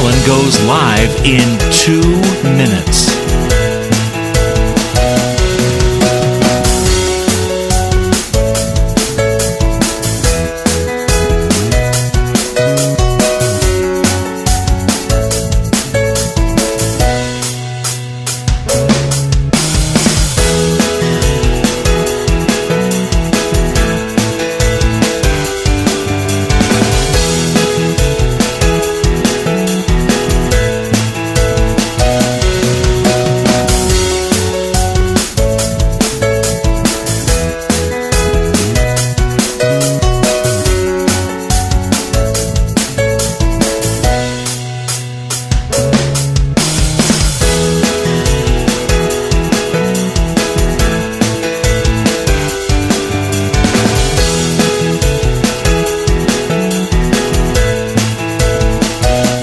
Cullen goes live in 2 minutes.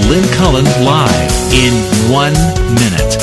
Lynn Cullen live in 1 minute.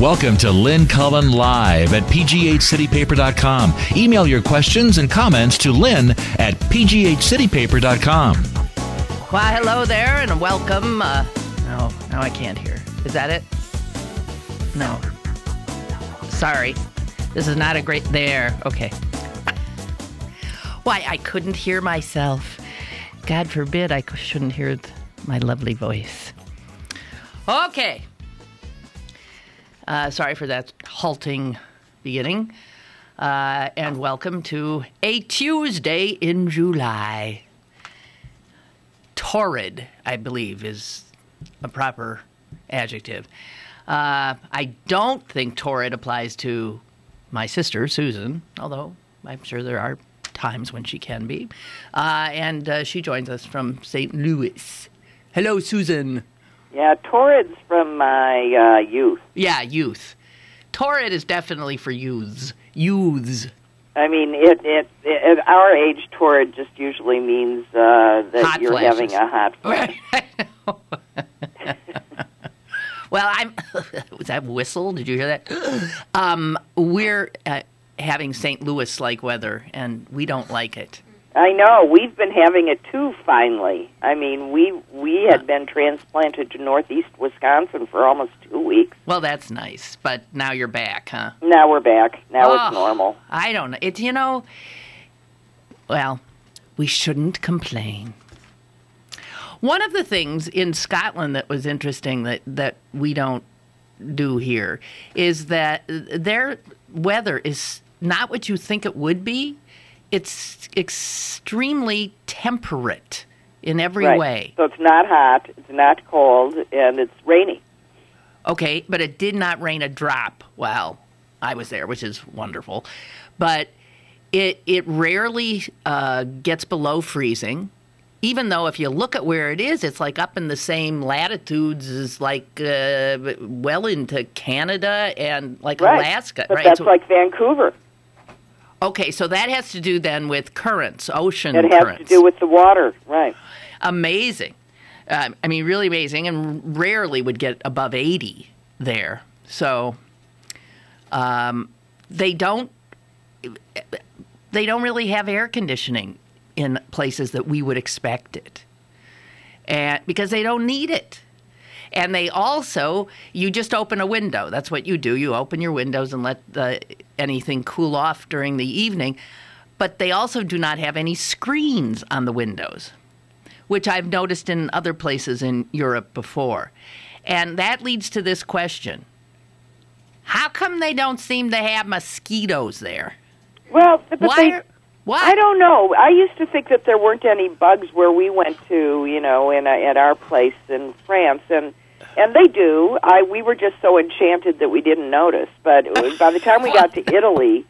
Welcome to Lynn Cullen Live at pghcitypaper.com. Email your questions and comments to Lynn at pghcitypaper.com. Well, hello there and welcome. No, I can't hear. Is that it? No. Sorry. This is not a great... There. Okay. Why, I couldn't hear myself. God forbid I shouldn't hear my lovely voice. Okay. Sorry for that halting beginning. And welcome to a Tuesday in July. Torrid, I believe, is a proper adjective. I don't think torrid applies to my sister, Susan, although I'm sure there are times when she can be. And she joins us from St. Louis. Hello, Susan. Yeah, torrid's from my youth. Yeah, youth. Torrid is definitely for youths. Youths. I mean, at our age, torrid just usually means that hot you're flashes. having a hot flash. Well, was that whistle? Did you hear that? We're having St. Louis-like weather, and we don't like it. I know. We've been having it, too, finally. I mean, we had been transplanted to northeast Wisconsin for almost 2 weeks. Well, that's nice, but now you're back, huh? Now we're back. Now it's normal. I don't know. It's, well, we shouldn't complain. One of the things in Scotland that was interesting that we don't do here is that their weather is not what you think it would be. It's extremely temperate in every way. So it's not hot, it's not cold, and it's rainy. Okay, but it did not rain a drop while I was there, which is wonderful. But it rarely gets below freezing, even though if you look at where it is, it's like up in the same latitudes as like well into Canada and like Alaska. But that's like Vancouver. Okay, so that has to do then with currents, ocean currents. It has to do with the water, right. Amazing. I mean, really amazing, and rarely would get above 80 there. So they don't really have air conditioning in places that we would expect it, and because they don't need it. And they also, you just open a window. That's what you do. You open your windows and let anything cool off during the evening. But they also do not have any screens on the windows, which I've noticed in other places in Europe before. And that leads to this question. How come they don't seem to have mosquitoes there? Well, but Why? I don't know. I used to think that there weren't any bugs where we went to, at our place in France, and they do. We were just so enchanted that we didn't notice. But by the time we got to Italy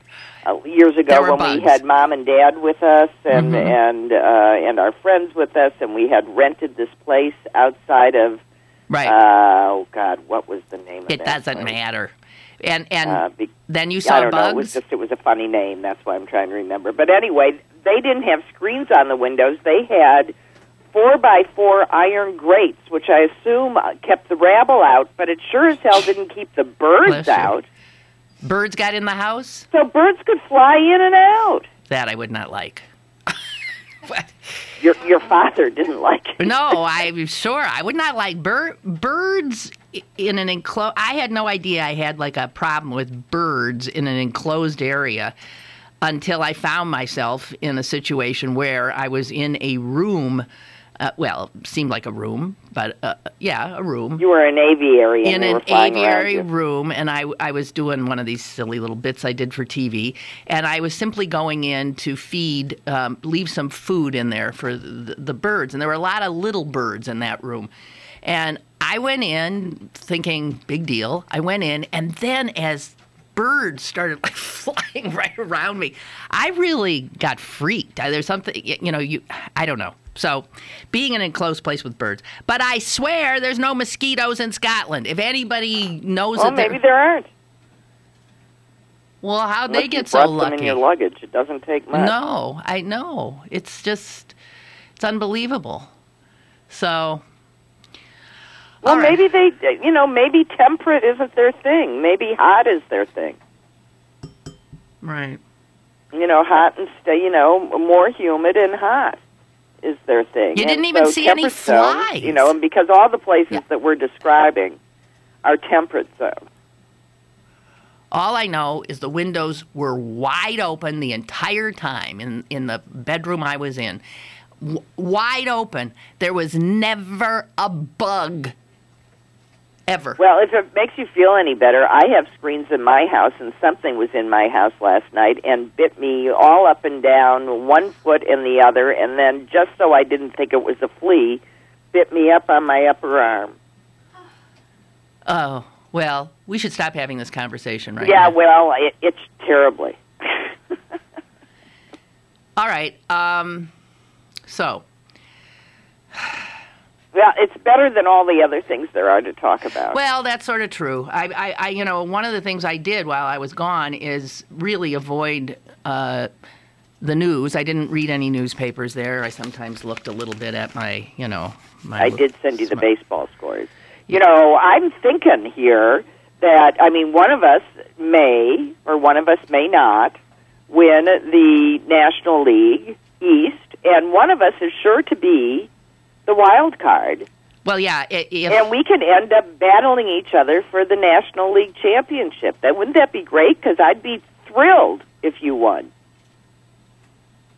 years ago, when bugs. we had Mom and Dad with us and our friends with us, and we had rented this place outside of oh God, what was the name of it? It doesn't matter. And then you I saw don't bugs? know. It was a funny name. That's why I'm trying to remember. But anyway, they didn't have screens on the windows. They had 4x4 iron grates, which I assume kept the rabble out, but it sure as hell didn't keep the birds out. Birds got in the house? So birds could fly in and out. That I would not like. Your father didn't like it. No, I'm sure. I would not like birds in an enclosed... I had no idea I had like a problem with birds in an enclosed area until I found myself in a situation where I was in a room. Well, it seemed like a room, but a room. You were in an aviary. In an aviary room, and I was doing one of these silly little bits I did for TV, and I was simply going in to leave some food in there for the birds, and there were a lot of little birds in that room. And I went in thinking, big deal. I went in, and then as birds started like flying right around me, I really got freaked. There's something, I don't know. So, being in an enclosed place with birds. But I swear there's no mosquitoes in Scotland. If anybody knows well, maybe there aren't. Well, how'd they get you so brought lucky? Them in your luggage. It doesn't take much. No, I know. It's unbelievable. So... Well, right. Maybe maybe temperate isn't their thing. Maybe hot is their thing. Right. Hot and more humid and hot is their thing. You didn't even see any flies. And because all the places that we're describing are temperate zones. All I know is the windows were wide open the entire time in the bedroom I was in. Wide open. There was never a bug. Ever. Well, if it makes you feel any better, I have screens in my house, and something was in my house last night and bit me all up and down, one foot and the other, and then just so I didn't think it was a flea, bit me up on my upper arm. Oh, well, we should stop having this conversation right now. Yeah, well, it's terribly. All right, so... Well, it's better than all the other things there are to talk about. Well, that's sort of true. I one of the things I did while I was gone is really avoid the news. I didn't read any newspapers there. I sometimes looked a little bit at my. I did send you the baseball scores. I'm thinking here that, one of us may, or one of us may not, win the National League East, and one of us is sure to be the wild card. Well, yeah. And we can end up battling each other for the National League Championship. Wouldn't that be great? Because I'd be thrilled if you won.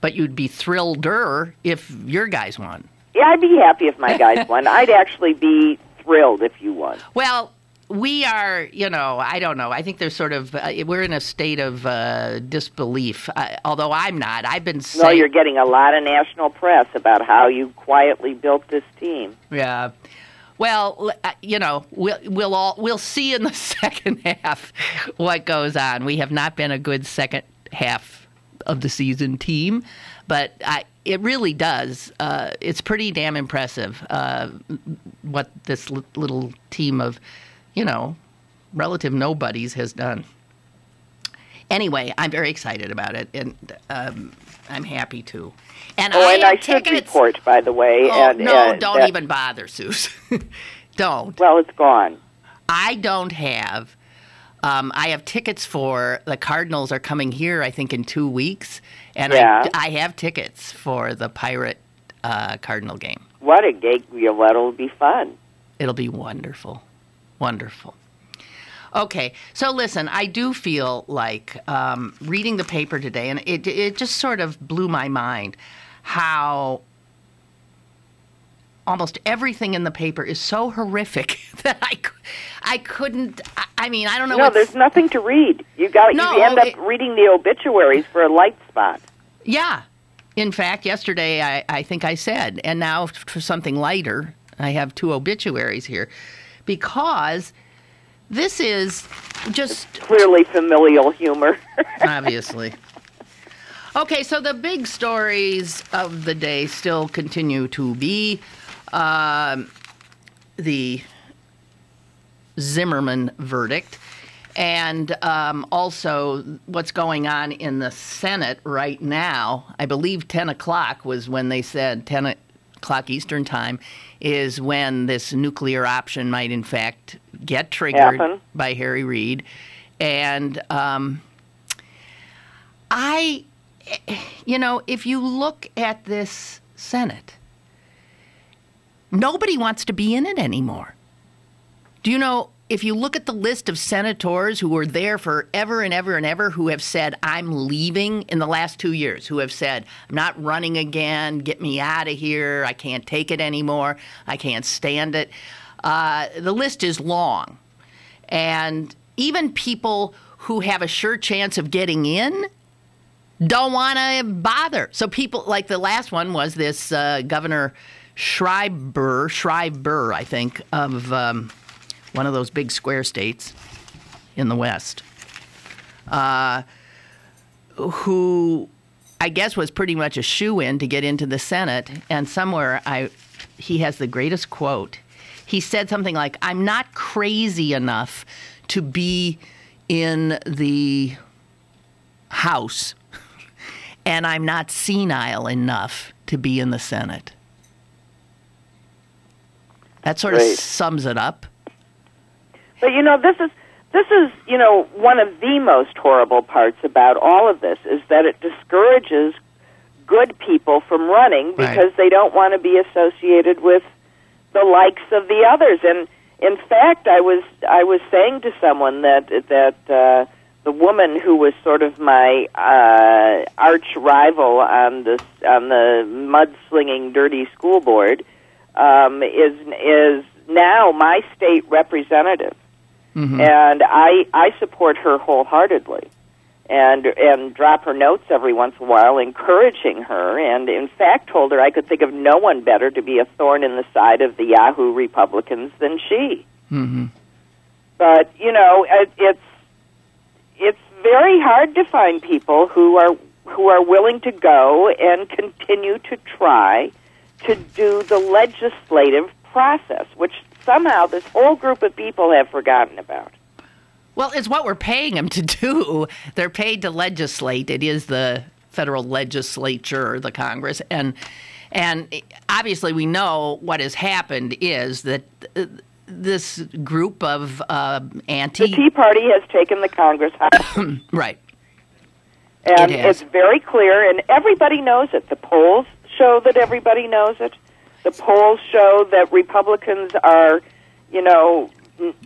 But you'd be thrilleder if your guys won. Yeah, I'd be happy if my guys won. I'd actually be thrilled if you won. Well, we are, I don't know. I think there's sort of, we're in a state of disbelief, although I'm not. I've been saying... No, you're getting a lot of national press about how you quietly built this team. Yeah. Well, we'll see in the second half what goes on. We have not been a good second half of the season team, but it really does. It's pretty damn impressive what this little team of... relative nobodies has done. Anyway, I'm very excited about it, and I'm happy to. And I should report, by the way. Don't even bother, Suze. Don't. Well, it's gone. I don't have. I have tickets for the Cardinals are coming here, I think, in 2 weeks, and I have tickets for the Pirate Cardinal game. What a gig! That'll be fun. It'll be wonderful. Wonderful. Okay, so listen, I do feel like reading the paper today, and it just sort of blew my mind how almost everything in the paper is so horrific that I couldn't. I mean, I don't know. No, there's nothing to read. You end up reading the obituaries for a light spot. Yeah. In fact, yesterday I think I said, and now for something lighter, I have 2 obituaries here, because this is just it's clearly familial humor. Obviously. Okay, so the big stories of the day still continue to be the Zimmerman verdict, and also what's going on in the Senate right now. I believe 10 o'clock was when they said 10 o'clock Eastern time is when this nuclear option might in fact get triggered by Harry Reid. And if you look at this Senate, nobody wants to be in it anymore. Do you know, if you look at the list of senators who were there forever and ever and ever who have said, I'm leaving in the last 2 years, who have said, I'm not running again, get me out of here, I can't take it anymore, I can't stand it. The list is long. And even people who have a sure chance of getting in don't want to bother. So people, like the last one was this Governor Schreiber, I think, of one of those big square states in the West, who I guess was pretty much a shoo-in to get into the Senate. And somewhere he has the greatest quote. He said something like, I'm not crazy enough to be in the House, and I'm not senile enough to be in the Senate. That sort of sums it up. But, this is one of the most horrible parts about all of this is that it discourages good people from running because they don't want to be associated with the likes of the others. And in fact, I was saying to someone that the woman who was sort of my arch rival on the mudslinging dirty school board is now my state representative. Mm-hmm. And I support her wholeheartedly and drop her notes every once in a while encouraging her, and in fact told her I could think of no one better to be a thorn in the side of the Yahoo Republicans than she. Mm-hmm. But, it's very hard to find people who are willing to go and continue to try to do the legislative process, which somehow this whole group of people have forgotten about. Well, it's what we're paying them to do. They're paid to legislate. It is the federal legislature, the Congress, and obviously we know what has happened is that this group of the Tea Party has taken the Congress House. Right. And it's very clear, and everybody knows it. The polls show that everybody knows it. The polls show that Republicans are,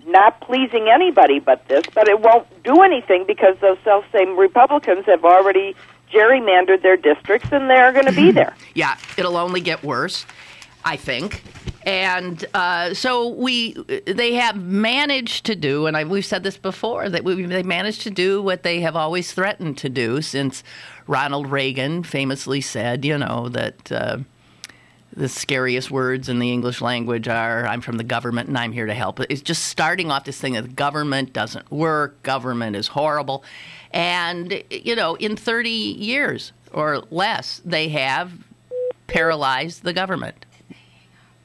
not pleasing anybody but this, but it won't do anything because those self-same Republicans have already gerrymandered their districts, and they're going to be there. Yeah, it'll only get worse, I think. And so they have managed to do, and we've said this before, that they managed to do what they have always threatened to do since Ronald Reagan famously said, that the scariest words in the English language are, I'm from the government and I'm here to help. It's just starting off this thing that the government doesn't work, government is horrible. And, in 30 years or less, they have paralyzed the government.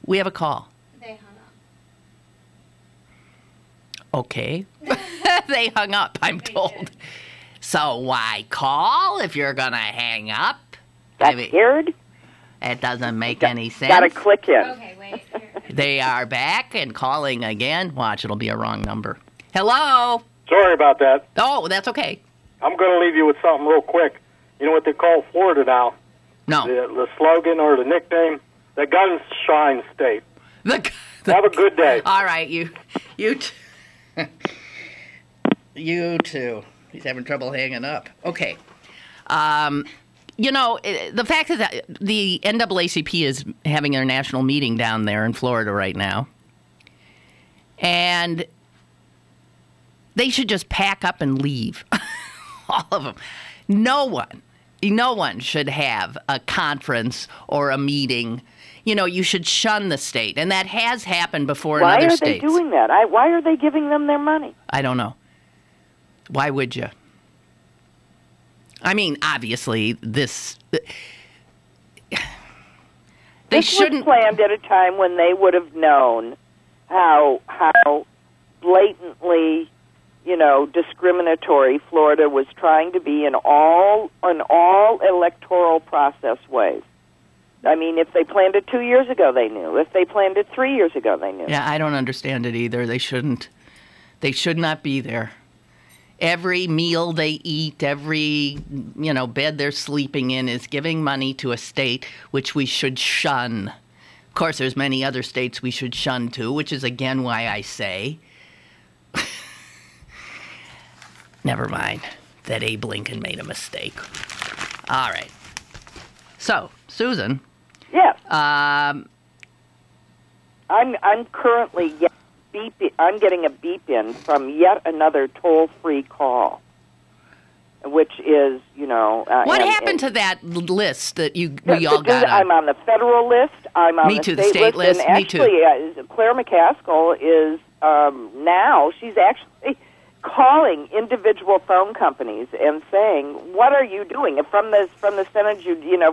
We have a call. They hung up. Okay. They hung up, I'm told. So why call if you're going to hang up? That's weird. It doesn't make any sense. Got to click in. Okay, wait. They are back and calling again. Watch, it'll be a wrong number. Hello? Sorry about that. Oh, that's okay. I'm going to leave you with something real quick. You know what they call Florida now? No. The slogan or the nickname? The Gunshine State. Have a good day. All right, you you too. He's having trouble hanging up. Okay. the fact that the NAACP is having their national meeting down there in Florida right now, and they should just pack up and leave. All of them. No one should have a conference or a meeting. You should shun the state. And that has happened before in other states. Why are they doing that? Why are they giving them their money? I don't know. Why would you? I mean, obviously, this shouldn't. Was planned at a time when they would have known how blatantly, discriminatory Florida was trying to be in all electoral process ways. I mean, if they planned it 2 years ago, they knew. If they planned it 3 years ago, they knew. Yeah, I don't understand it either. They shouldn't. They should not be there. Every meal they eat, every, bed they're sleeping in is giving money to a state which we should shun. Of course, there's many other states we should shun too, which is again why I say, never mind, that Abe Lincoln made a mistake. All right. So, Susan. Yes. I'm currently I'm getting a beep in from yet another toll-free call, which is, what happened to that list that we all got on? I'm on the federal list. I'm on the state list. And actually, Claire McCaskill is now, she's actually calling individual phone companies and saying, what are you doing? From the Senate,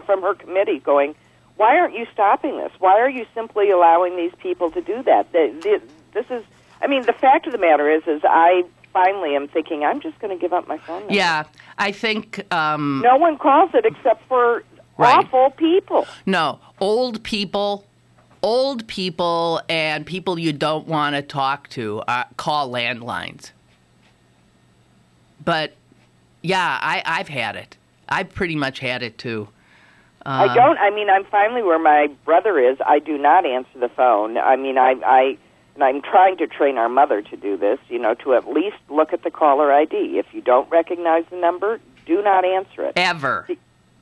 from her committee going, why aren't you stopping this? Why are you simply allowing these people to do that? This is, the fact of the matter is I finally am thinking I'm just going to give up my phone number. Yeah, I think... no one calls it except for awful people. No, old people, and people you don't want to talk to call landlines. But, yeah, I've had it. I've pretty much had it, too. I'm finally where my brother is. I do not answer the phone. And I'm trying to train our mother to do this, to at least look at the caller ID. If you don't recognize the number, do not answer it. Ever.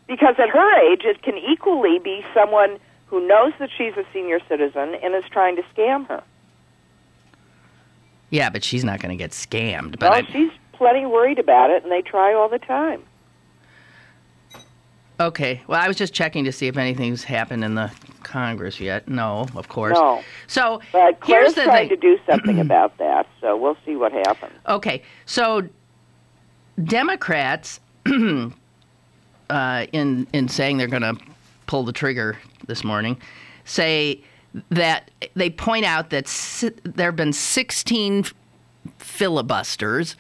Because at her age, it can equally be someone who knows that she's a senior citizen and is trying to scam her. Yeah, but she's not going to get scammed. But she's plenty worried about it, and they try all the time. Okay. Well, I was just checking to see if anything's happened in the Congress yet. No, of course. No. So but Claire's trying to do something about that, so we'll see what happens. Okay. So Democrats, in saying they're going to pull the trigger this morning, say that they point out that there have been 16 filibusters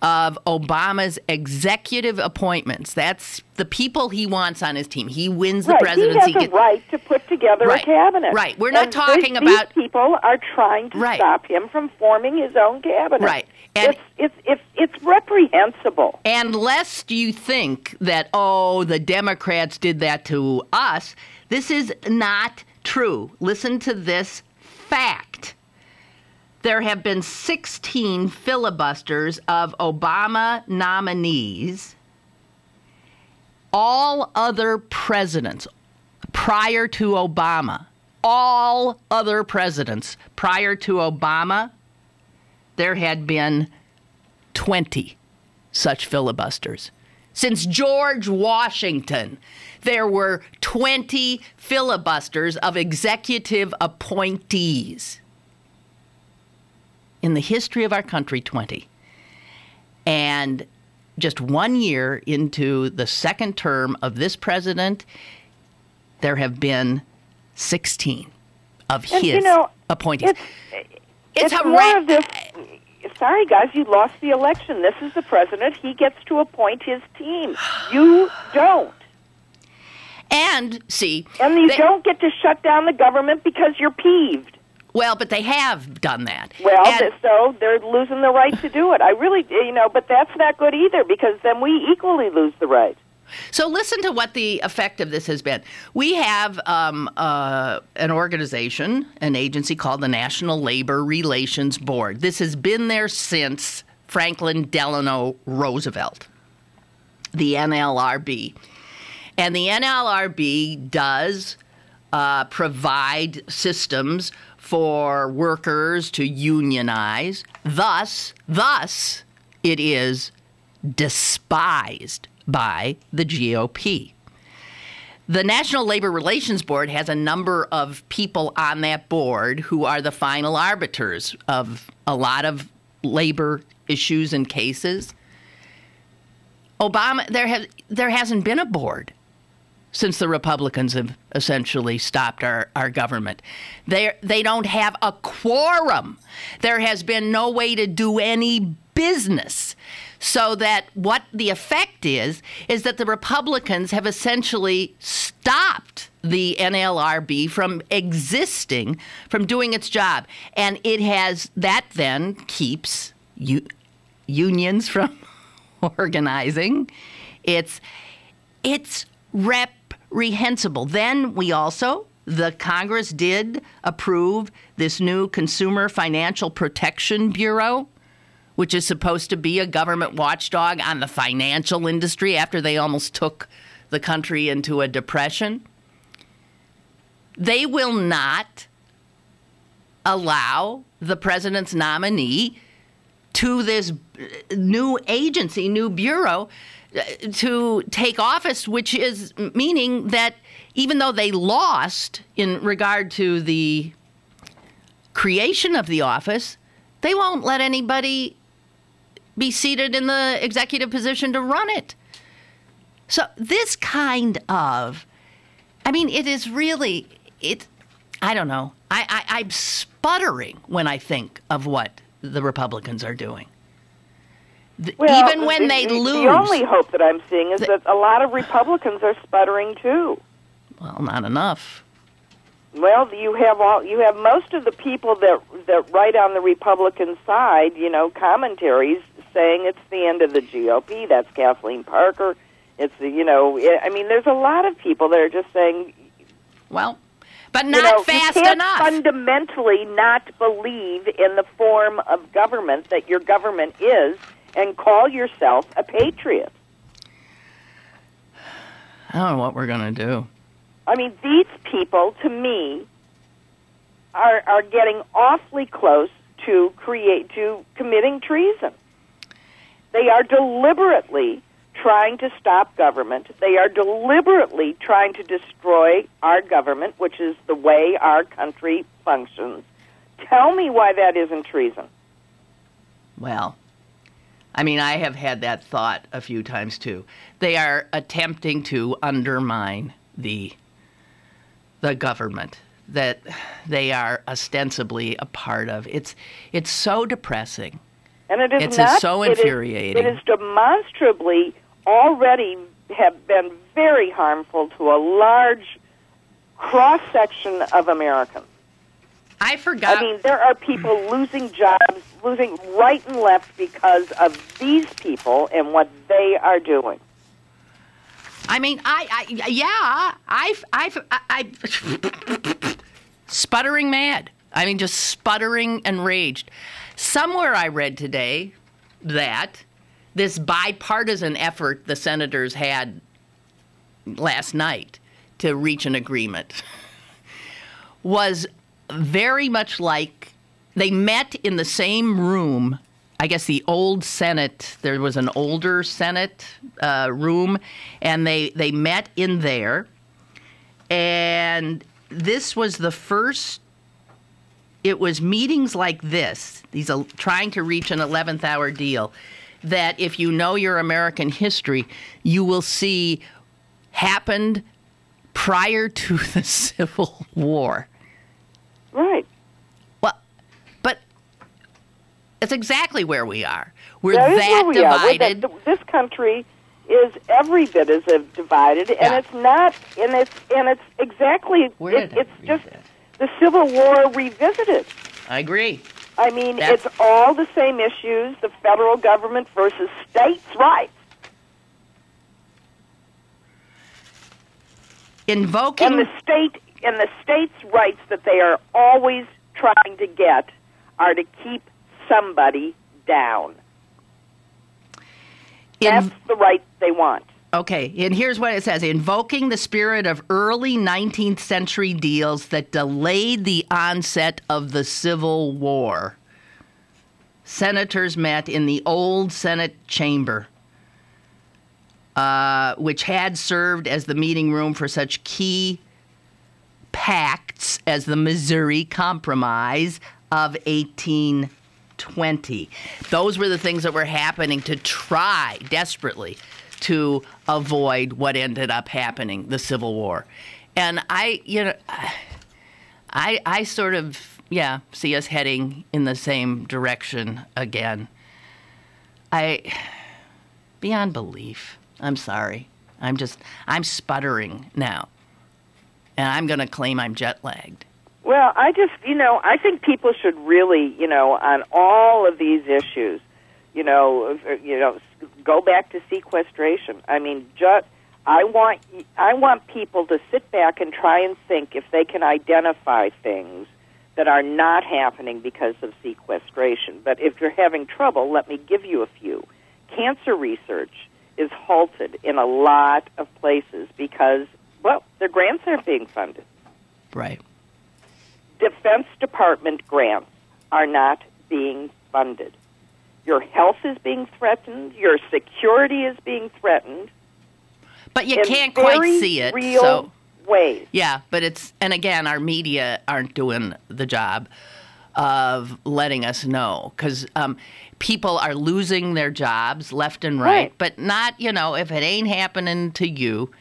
of Obama's executive appointments. That's the people he wants on his team. He wins the presidency. He has a right to put together a cabinet. Right. We're not talking about... These people are trying to stop him from forming his own cabinet. Right. And it's reprehensible. And lest you think that, the Democrats did that to us, this is not true. Listen to this fact. There have been 16 filibusters of Obama nominees. All other presidents prior to Obama, there had been 20 such filibusters. Since George Washington, there were 20 filibusters of executive appointees. In the history of our country, 20. And just 1 year into the second term of this president, there have been 16 of his appointees. It's more of this, sorry, guys, you lost the election. This is the president. He gets to appoint his team. You don't. And, you don't get to shut down the government because you're peeved. Well, but they have done that. Well, so they're losing the right to do it. I really, but that's not good either because then we equally lose the right. So listen to what the effect of this has been. We have an organization, an agency called the National Labor Relations Board. This has been there since Franklin Delano Roosevelt, the NLRB. And the NLRB does provide systems for workers to unionize. Thus, it is despised by the GOP. The National Labor Relations Board has a number of people on that board who are the final arbiters of a lot of labor issues and cases. Obama, there hasn't been a board since the Republicans have essentially stopped our government. They don't have a quorum. There has been no way to do any business. So that what the effect is that the Republicans have essentially stopped the NLRB from existing, from doing its job. And that then keeps unions from organizing. It's reprehensible. Then the Congress did approve this new Consumer Financial Protection Bureau, which is supposed to be a government watchdog on the financial industry after they almost took the country into a depression. They will not allow the president's nominee to this new agency, new bureau, to take office, which is meaning that even though they lost in regard to the creation of the office, they won't let anybody be seated in the executive position to run it. So this kind of, it is really, I don't know. I'm sputtering when I think of what the Republicans are doing. Even when they lose. The only hope that I'm seeing is that a lot of Republicans are sputtering too. Well, not enough. Well, you have most of the people that write on the Republican side, commentaries saying it's the end of the GOP. That's Kathleen Parker. It's there's a lot of people that are just saying, well, but not fast enough. You can't fundamentally not believe in the form of government that your government is and call yourself a patriot. I don't know what we're going to do. These people, to me, are getting awfully close to committing treason. They are deliberately trying to stop government. They are deliberately trying to destroy our government, which is the way our country functions. Tell me why that isn't treason. Well, I have had that thought a few times, too. They are attempting to undermine the government that they are ostensibly a part of. It's so depressing. And it is it's so infuriating. It is demonstrably already have been very harmful to a large cross-section of Americans. I forgot. There are people losing jobs, losing right and left because of these people and what they are doing. Sputtering mad. Just sputtering enraged. Somewhere I read today that this bipartisan effort the senators had last night to reach an agreement was very much like they met in the same room. I guess the old Senate, there was an older Senate room, and they met in there. And this was the first, it was meetings like this, these are trying to reach an 11th hour deal, that if you know your American history, you will see happened prior to the Civil War. Right. Well, but it's exactly where we are. We're that divided. This country is every bit as divided, and it's not. And it's exactly. It's just the Civil War revisited. I agree. It's all the same issues: the federal government versus states' rights. Invoking and the states' rights that they are always trying to get are to keep somebody down. That's the right they want. Okay, and here's what it says. Invoking the spirit of early 19th century deals that delayed the onset of the Civil War, senators met in the old Senate chamber, which had served as the meeting room for such key pacts as the Missouri Compromise of 1820. Those were the things that were happening to try desperately to avoid what ended up happening, the Civil War. And I sort of, see us heading in the same direction again. Beyond belief. I'm sorry. I'm sputtering now. And I'm going to claim I'm jet lagged. Well, I think people should really, on all of these issues, go back to sequestration. I mean, I want people to sit back and try and think if they can identify things that are not happening because of sequestration. But if you're having trouble, let me give you a few. Cancer research is halted in a lot of places because, their grants aren't being funded. Right. Defense Department grants are not being funded. Your health is being threatened. Your security is being threatened. But you can't quite see it. Real ways. Yeah, but and again, our media aren't doing the job of letting us know because people are losing their jobs left and right, but not, if it ain't happening to you.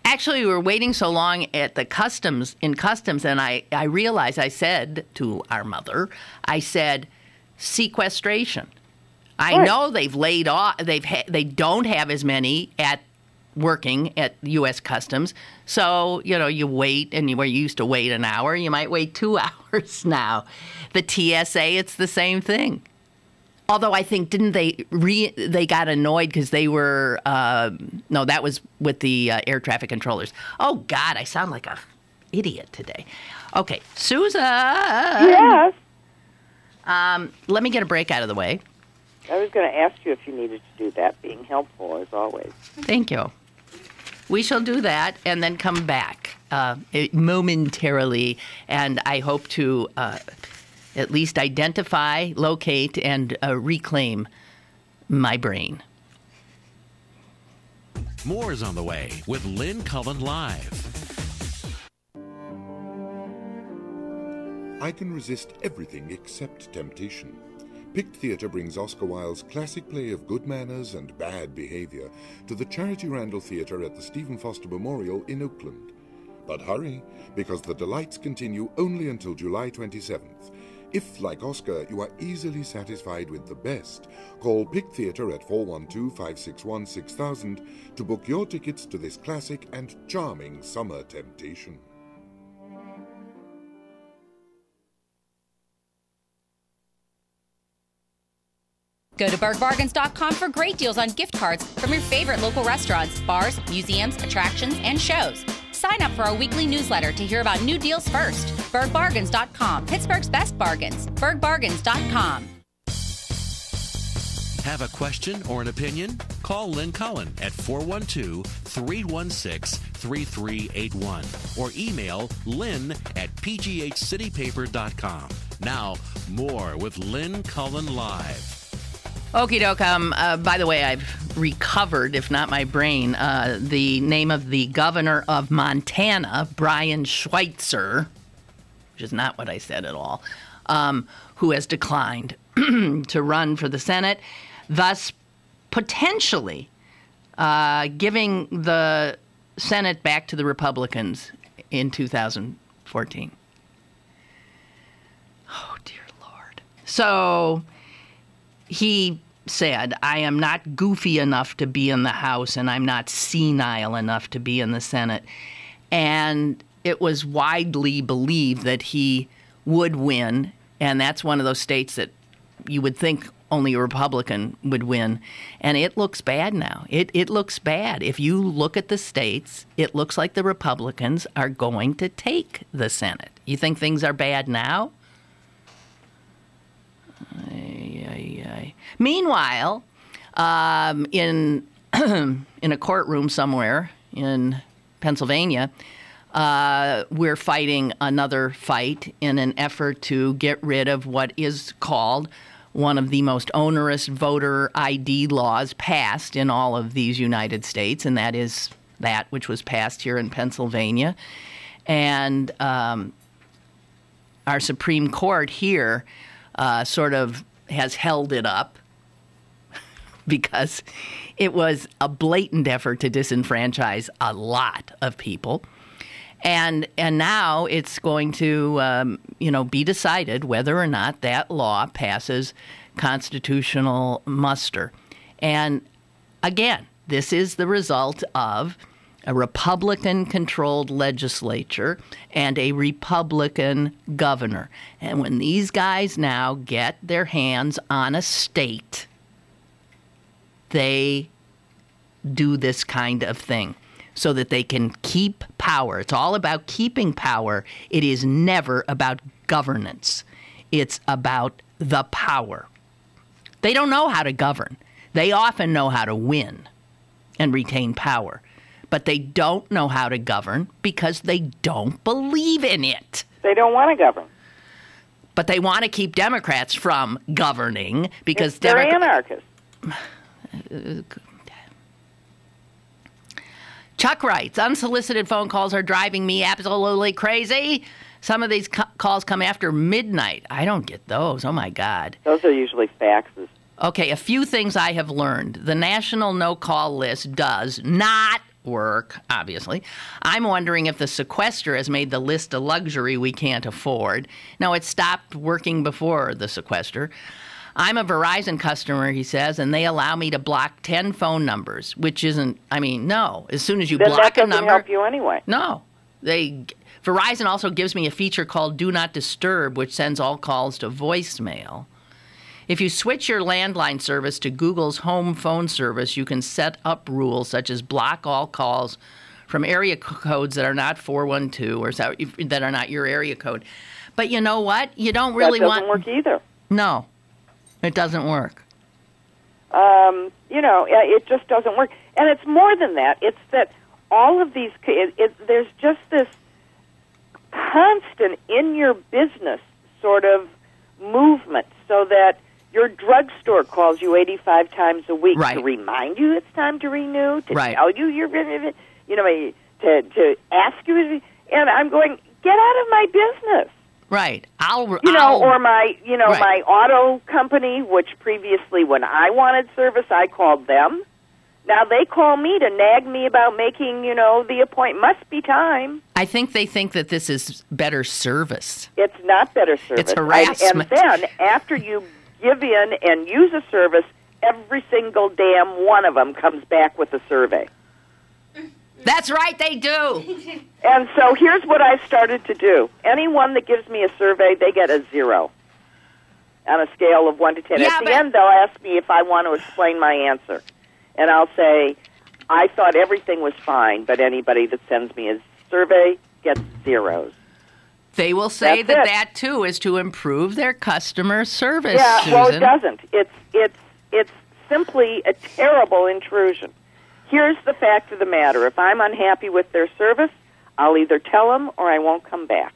Actually, we were waiting so long at the customs, and I realized, I said to our mother, sequestration. I know they've laid off, they don't have as many working at U.S. Customs. So, you wait, and where you used to wait an hour, you might wait 2 hours now. The TSA, it's the same thing. Although I think, didn't they got annoyed because they were, no, that was with the air traffic controllers. Oh, God, I sound like an idiot today. Okay, Susan. Yes? Let me get a break out of the way. I was going to ask you if you needed to do that, being helpful as always. Thank you. We shall do that and then come back momentarily, and I hope to at least identify, locate, and reclaim my brain. More is on the way with Lynn Cullen Live. I can resist everything except temptation. Picked Theatre brings Oscar Wilde's classic play of good manners and bad behavior to the Charity Randall Theatre at the Stephen Foster Memorial in Oakland. But hurry, because the delights continue only until July 27th. If, like Oscar, you are easily satisfied with the best, call Pick Theatre at 412-561-6000 to book your tickets to this classic and charming summer temptation. Go to BergBargains.com for great deals on gift cards from your favorite local restaurants, bars, museums, attractions, and shows. Sign up for our weekly newsletter to hear about new deals first. BergBargains.com, Pittsburgh's best bargains. BergBargains.com. Have a question or an opinion? Call Lynn Cullen at 412-316-3381 or email lynn@pghcitypaper.com. Now, more with Lynn Cullen Live. Okie doke. By the way, I've recovered, if not my brain, the name of the governor of Montana, Brian Schweitzer, which is not what I said at all, who has declined to run for the Senate, thus potentially giving the Senate back to the Republicans in 2014. Oh, dear Lord. So he said, I am not goofy enough to be in the House, and I'm not senile enough to be in the Senate. And it was widely believed that he would win, and that's one of those states that you would think only a Republican would win. And it looks bad now. It looks bad. If you look at the states, it looks like the Republicans are going to take the Senate. You think things are bad now? Meanwhile, in in a courtroom somewhere in Pennsylvania, we're fighting another fight in an effort to get rid of what is called one of the most onerous voter ID laws passed in all of these United States, and that is that which was passed here in Pennsylvania. And our Supreme Court here sort of has held it up because it was a blatant effort to disenfranchise a lot of people. And now it's going to, be decided whether or not that law passes constitutional muster. And again, this is the result of a Republican-controlled legislature and a Republican governor. And when these guys now get their hands on a state, they do this kind of thing so that they can keep power. It's all about keeping power. It is never about governance. It's about the power. They don't know how to govern. They often know how to win and retain power. But they don't know how to govern because they don't believe in it. They don't want to govern. But they want to keep Democrats from governing because they're anarchists. Chuck writes, unsolicited phone calls are driving me absolutely crazy. Some of these calls come after midnight. I don't get those. Oh, my God. Those are usually faxes. Okay, a few things I have learned. The national no-call list does not work, obviously. I'm wondering if the sequester has made the list a luxury we can't afford. No, it stopped working before the sequester. I'm a Verizon customer, he says, and they allow me to block 10 phone numbers, which isn't, no. As soon as you block a number... Then that doesn't help you anyway. No. Verizon also gives me a feature called Do Not Disturb, which sends all calls to voicemail. If you switch your landline service to Google's home phone service, you can set up rules such as block all calls from area codes that are not 412 or that are not your area code. But you know what? You don't really want... That doesn't work either. No. It doesn't work. It just doesn't work. And it's more than that. It's that all of these, there's just this constant in your business sort of movement so that your drugstore calls you 85 times a week to remind you it's time to renew, to tell you you're going to, to ask you. And I'm going, get out of my business. Right. Or my auto company, which previously when I wanted service, I called them. Now they call me to nag me about making, the appointment. Must be time. I think they think that this is better service. It's not better service. It's harassment. And then after you give in and use a service, every single damn one of them comes back with a survey. That's right, they do. And so here's what I've started to do. Anyone that gives me a survey, they get a 0 on a scale of 1 to 10. At the end, they'll ask me if I want to explain my answer. And I'll say, I thought everything was fine, but anybody that sends me a survey gets 0s. They will say that too is to improve their customer service, Susan. Well, it doesn't. It's simply a terrible intrusion. Here's the fact of the matter. If I'm unhappy with their service, I'll either tell them or I won't come back.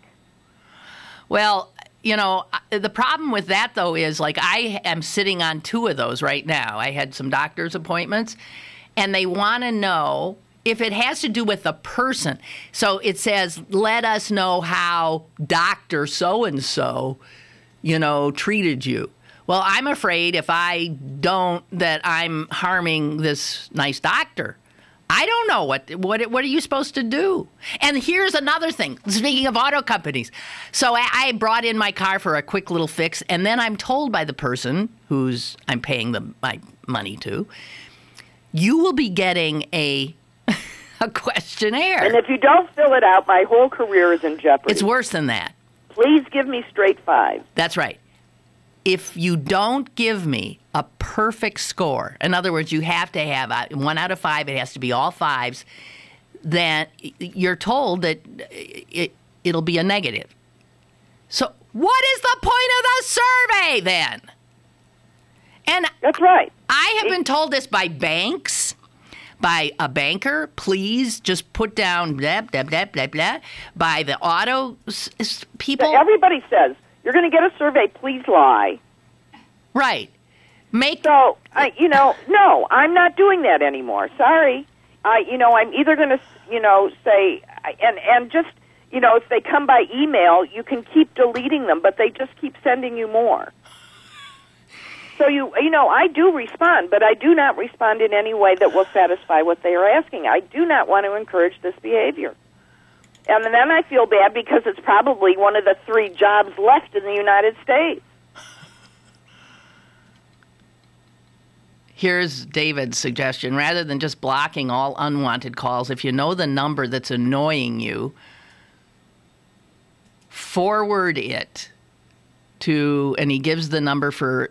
Well, the problem with that, though, is I am sitting on 2 of those right now. I had some doctor's appointments, and they want to know if it has to do with the person. So it says, let us know how Dr. So-and-so, treated you. Well, I'm afraid if I don't, that I'm harming this nice doctor. I don't know what are you supposed to do? And here's another thing. Speaking of auto companies, so I brought in my car for a quick little fix, and then I'm told by the person who's I'm paying my money to, you will be getting a questionnaire. And if you don't fill it out, my whole career is in jeopardy. It's worse than that. Please give me straight 5. That's right. If you don't give me a perfect score, in other words, you have to have 1 out of 5, it has to be all 5s, then you're told that it'll be a negative. So what is the point of the survey then? And that's right. I have been told this by banks. By a banker, please just put down blah, blah, blah, blah, blah. By the auto people. Everybody says, you're going to get a survey, please lie. Right. No, I'm not doing that anymore. Sorry. I'm either going to, say, and just, if they come by email, you can keep deleting them, but they just keep sending you more. So, I do respond, but I do not respond in any way that will satisfy what they are asking. I do not want to encourage this behavior. And then I feel bad because it's probably one of the 3 jobs left in the United States. Here's David's suggestion. Rather than just blocking all unwanted calls, if you know the number that's annoying you, forward it to, and he gives the number for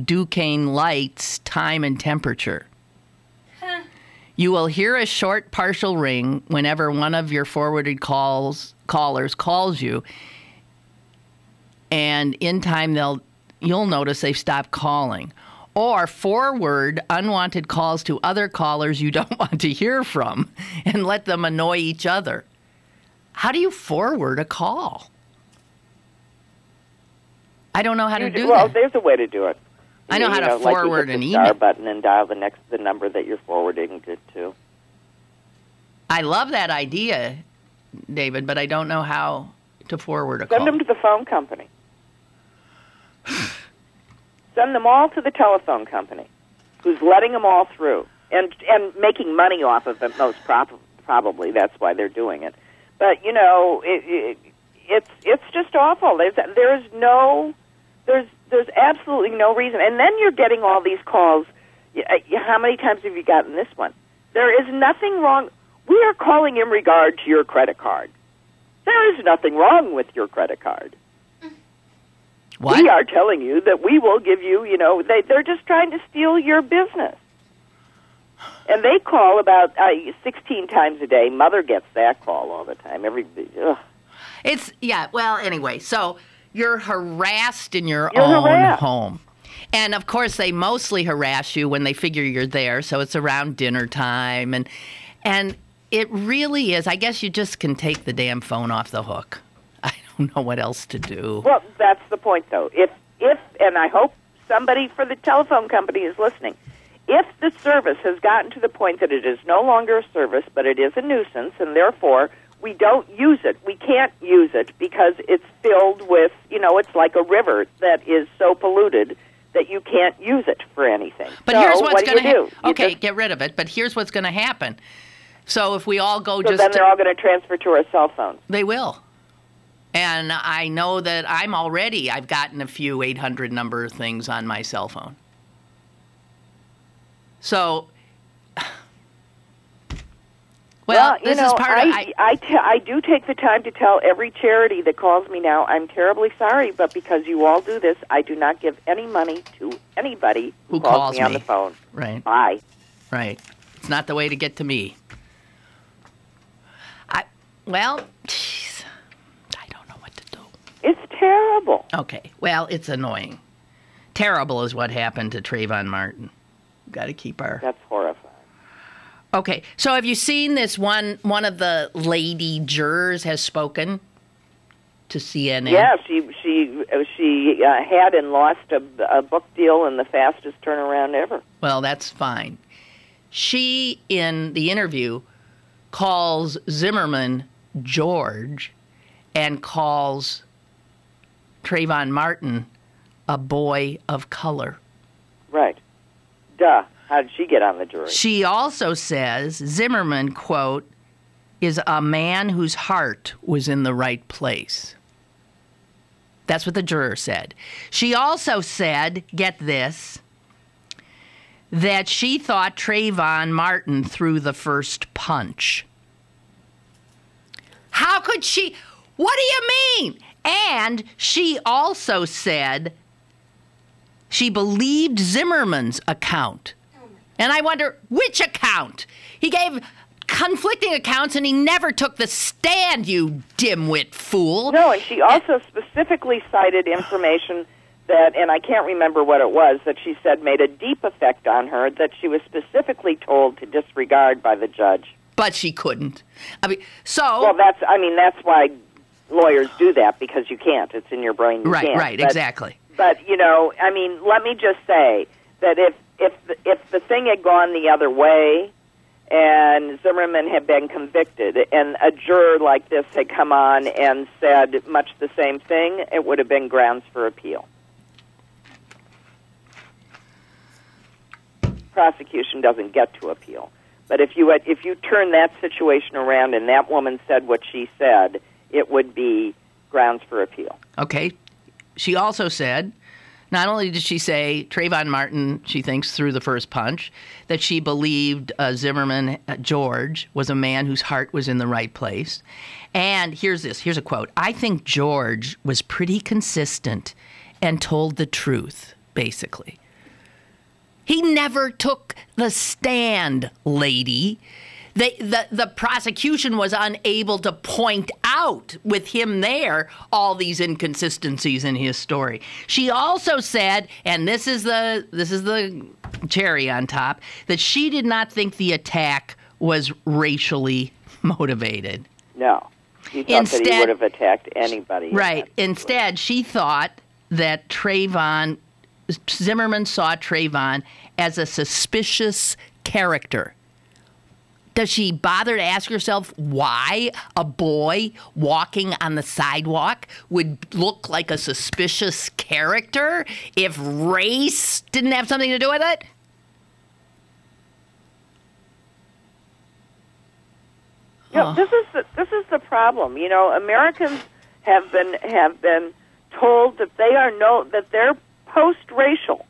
Duquesne Lights, time and temperature. You will hear a short partial ring whenever one of your forwarded callers calls you, and in time you'll notice they've stopped calling. Or forward unwanted calls to other callers you don't want to hear from and let them annoy each other. How do you forward a call? I don't know how to do that. Well, there's a way to do it. I know how to forward an email. Like you hit the star button and dial the number that you're forwarding it to. I love that idea, David, but I don't know how to forward a call. Send them to the phone company. Send them all to the telephone company, who's letting them all through and making money off of it. Most probably that's why they're doing it. But it's just awful. There's absolutely no reason. And then you're getting all these calls. How many times have you gotten this one? There is nothing wrong. We are calling in regard to your credit card. There is nothing wrong with your credit card. What? We are telling you that we will give you, they're just trying to steal your business. And they call about 16 times a day. Mother gets that call all the time. Anyway, so you're harassed in your own home. And, of course, they mostly harass you when they figure you're there, so it's around dinner time. And it really is. I guess you just can take the damn phone off the hook. I don't know what else to do. Well, that's the point, though. If and I hope somebody for the telephone company is listening, if the service has gotten to the point that it is no longer a service, but it is a nuisance, and therefore we don't use it, we can't use it because it's filled with, it's like a river that is so polluted that you can't use it for anything. But so here's what's going to do? Okay, get rid of it. But here's what's going to happen. So if we all go then they're all going to transfer to our cell phones. They will. And I know that I've gotten a few 800 number things on my cell phone. So, this is part of... I do take the time to tell every charity that calls me now, I'm terribly sorry, but because you all do this, I do not give any money to anybody who calls me on the phone. Right. Bye. Right. It's not the way to get to me. Geez. I don't know what to do. It's terrible. Okay. Well, it's annoying. Terrible is what happened to Trayvon Martin. Got to keep our... That's horrifying. Okay. So have you seen this one of the lady jurors has spoken to CNN? Yeah, she had and lost a book deal in the fastest turnaround ever. Well, that's fine. She, in the interview, calls Zimmerman George and calls Trayvon Martin a boy of color. Right. Duh. How did she get on the jury? She also says Zimmerman, quote, is a man whose heart was in the right place. That's what the juror said. She also said, get this, that she thought Trayvon Martin threw the first punch. How could she? What do you mean? And she also said she believed Zimmerman's account. And I wonder, which account? He gave conflicting accounts and he never took the stand, you dimwit fool. No, and she also specifically cited information that, and I can't remember what it was, that she said made a deep effect on her that she was specifically told to disregard by the judge. But she couldn't. Well, that's why lawyers do that, because you can't. It's in your brain. You can't. Right, exactly. But, let me just say that if the thing had gone the other way and Zimmerman had been convicted and a juror like this had come on and said much the same thing, it would have been grounds for appeal. Prosecution doesn't get to appeal. But if you turn that situation around and that woman said what she said, it would be grounds for appeal. Okay. She also said, not only did she say Trayvon Martin, she thinks, threw the first punch, that she believed Zimmerman, George, was a man whose heart was in the right place. And here's a quote. I think George was pretty consistent and told the truth, basically. He never took the stand, lady. The prosecution was unable to point out, with him there, all these inconsistencies in his story. She also said, and this is the cherry on top, that she did not think the attack was racially motivated. No. She thought that he would have attacked anybody. Right. Instead, she thought that Zimmerman saw Trayvon as a suspicious character. Does she bother to ask herself why a boy walking on the sidewalk would look like a suspicious character if race didn't have something to do with it? This is the problem. Americans have been told that they're post-racial.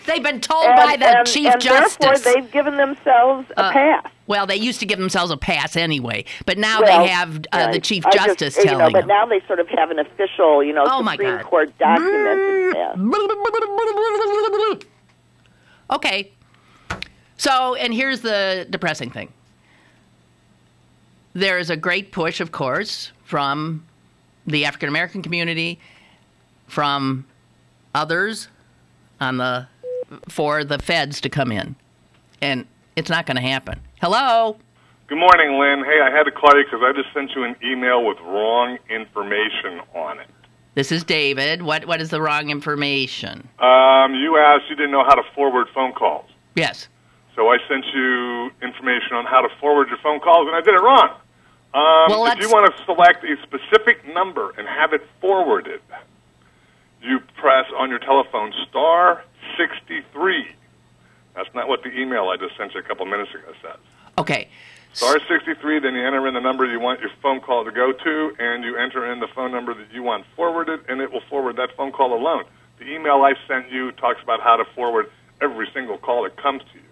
They've been told by the Chief Justice. And therefore, they've given themselves a pass. Well, they used to give themselves a pass anyway, but now they have the Chief Justice telling them. But now they sort of have an official, Supreme Court documented pass. Okay. So, and here's the depressing thing. There is a great push, of course, from the African-American community, from others for the feds to come in. And it's not going to happen. Hello? Good morning, Lynn. Hey, I had to call you because I just sent you an email with wrong information on it. This is David. What is the wrong information? You didn't know how to forward phone calls. Yes. So I sent you information on how to forward your phone calls, and I did it wrong. If you want to select a specific number and have it forwarded, you press on your telephone star 63. That's not what the email I just sent you a couple minutes ago says. Okay. Star 63, then you enter in the number you want your phone call to go to, and you enter in the phone number that you want forwarded, and it will forward that phone call alone. The email I sent you talks about how to forward every single call that comes to you.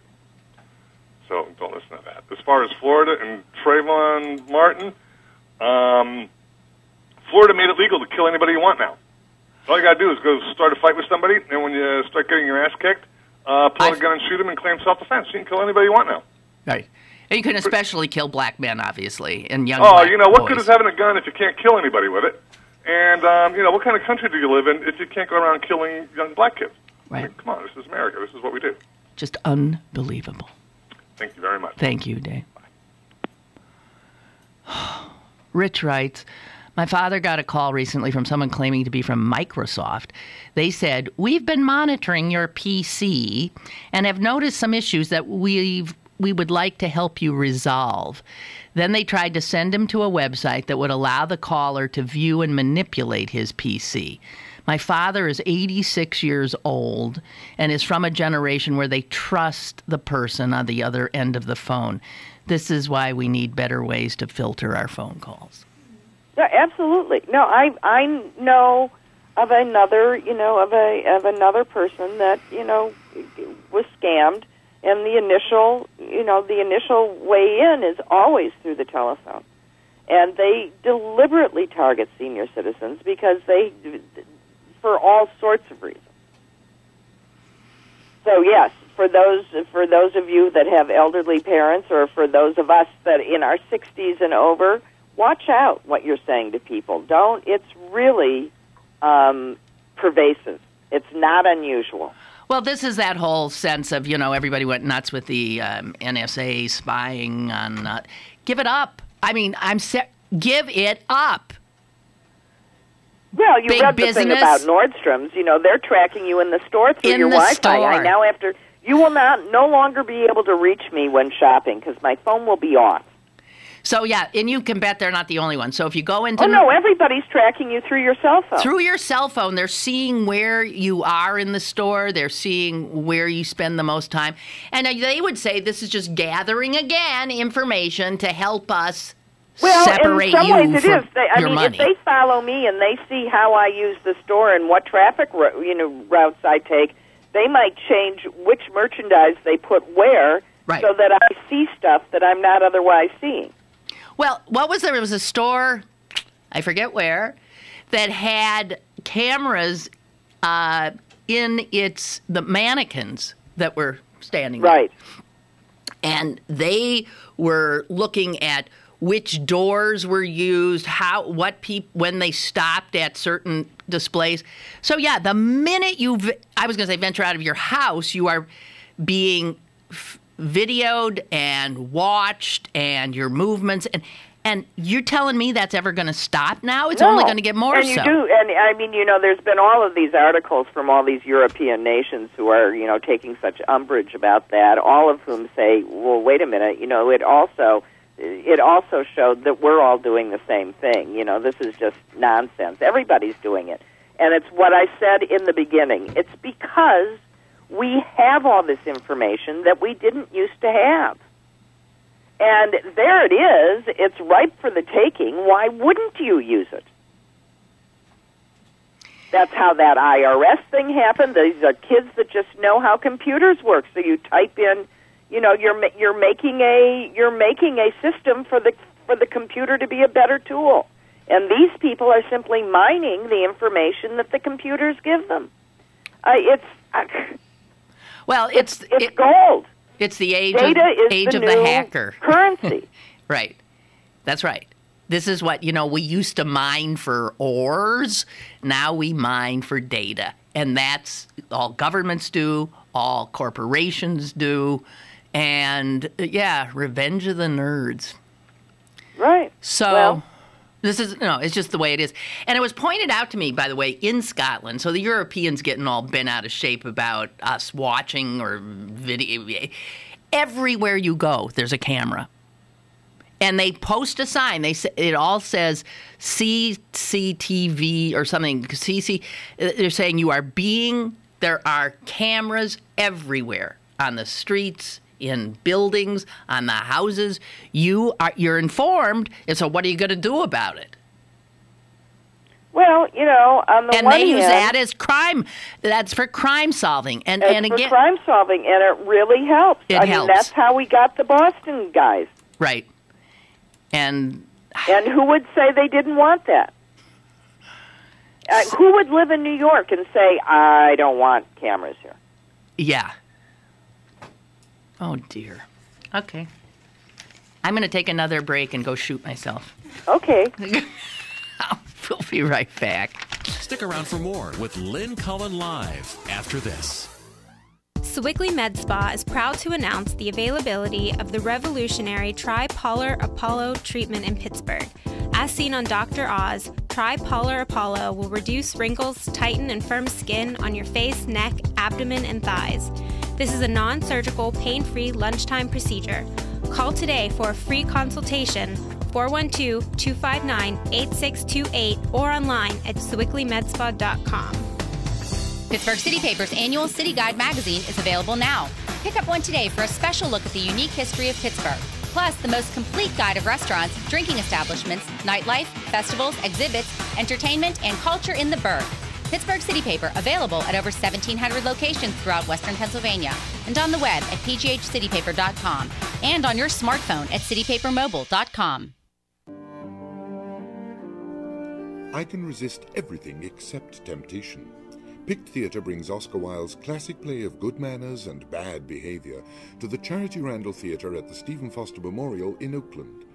So don't listen to that. As far as Florida and Trayvon Martin, Florida made it legal to kill anybody you want now. All you got to do is go start a fight with somebody, and when you start getting your ass kicked, pull a gun and shoot him and claim self-defense. You can kill anybody you want now. Right. And you can especially kill black men, obviously, and young black what boys. good is having a gun if you can't kill anybody with it? And, what kind of country do you live in if you can't go around killing young black kids? Right. I mean, come on, this is America. This is what we do. Just unbelievable. Thank you very much. Thank you, Dave. Rich writes, my father got a call recently from someone claiming to be from Microsoft. They said, we've been monitoring your PC and have noticed some issues that we would like to help you resolve. Then they tried to send him to a website that would allow the caller to view and manipulate his PC. My father is 86 years old and is from a generation where they trust the person on the other end of the phone. This is why we need better ways to filter our phone calls. Yeah, absolutely. No, I know of another, of another person that, was scammed, and the initial way in is always through the telephone. And they deliberately target senior citizens because for all sorts of reasons. So yes, for those of you that have elderly parents, or for those of us that in our 60s and over, watch out what you're saying to people. It's really pervasive. It's not unusual. Well, this is that whole sense of, everybody went nuts with the NSA spying on... give it up. I mean, give it up. Well, you Big read business. The thing about Nordstrom's. They're tracking you in the store through your Wi-Fi. You will no longer be able to reach me when shopping because my phone will be off. So, yeah, and you can bet they're not the only one. So if you go into... Oh, no, everybody's tracking you through your cell phone. Through your cell phone. They're seeing where you are in the store. They're seeing where you spend the most time. And they would say this is just gathering, again, information to help us separate in some ways you it from is. your money. If they follow me and they see how I use the store and what traffic routes I take, they might change which merchandise they put where so that I see stuff that I'm not otherwise seeing. Well, what was there? It was a store, I forget where, that had cameras in the mannequins that were standing there. Right. And they were looking at which doors were used, when they stopped at certain displays. So, yeah, the minute venture out of your house, you are being videoed and watched, and your movements, and you're telling me that's ever going to stop now? It's only going to get more so. And there's been all of these articles from all these European nations who are, taking such umbrage about that, all of whom say, well, wait a minute, it also showed that we're all doing the same thing. This is just nonsense. Everybody's doing it. And it's what I said in the beginning. It's because we have all this information that we didn't used to have. And there it is. It's ripe for the taking. Why wouldn't you use it? That's how that IRS thing happened. These are kids that just know how computers work. So you type in, you're making a system for the computer to be a better tool. And these people are simply mining the information that the computers give them. It's gold. It's the age of the hacker. Currency. Right. That's right. This is what, we used to mine for ores. Now we mine for data. And that's all governments do, all corporations do. And, revenge of the nerds. Right. So... This is, it's just the way it is. And it was pointed out to me, by the way, in Scotland. So the Europeans getting all bent out of shape about us watching or video. Everywhere you go, there's a camera. And they post a sign. It all says CCTV or something. They're saying there are cameras everywhere on the streets, in buildings, on the houses. You're informed, and so what are you going to do about it? Well, on the one hand... And they use that as crime. That's for crime solving. And again, for crime solving, and it really helps. It helps. That's how we got the Boston guys. Right. And who would say they didn't want that? Who would live in New York and say, I don't want cameras here? Yeah. Oh, dear. Okay. I'm going to take another break and go shoot myself. Okay. We'll be right back. Stick around for more with Lynn Cullen Live after this. Sewickley Med Spa is proud to announce the availability of the revolutionary Tri-Polar Apollo treatment in Pittsburgh. As seen on Dr. Oz, Tri-Polar Apollo will reduce wrinkles, tighten and firm skin on your face, neck, abdomen, and thighs. This is a non-surgical, pain-free lunchtime procedure. Call today for a free consultation, 412-259-8628, or online at SewickleyMedSpa.com. Pittsburgh City Paper's annual City Guide magazine is available now. Pick up one today for a special look at the unique history of Pittsburgh, plus the most complete guide of restaurants, drinking establishments, nightlife, festivals, exhibits, entertainment, and culture in the Burgh. Pittsburgh City Paper, available at over 1,700 locations throughout Western Pennsylvania, and on the web at pghcitypaper.com, and on your smartphone at citypapermobile.com. I can resist everything except temptation. Picked Theatre brings Oscar Wilde's classic play of good manners and bad behavior to the Charity Randall Theatre at the Stephen Foster Memorial in Oakland.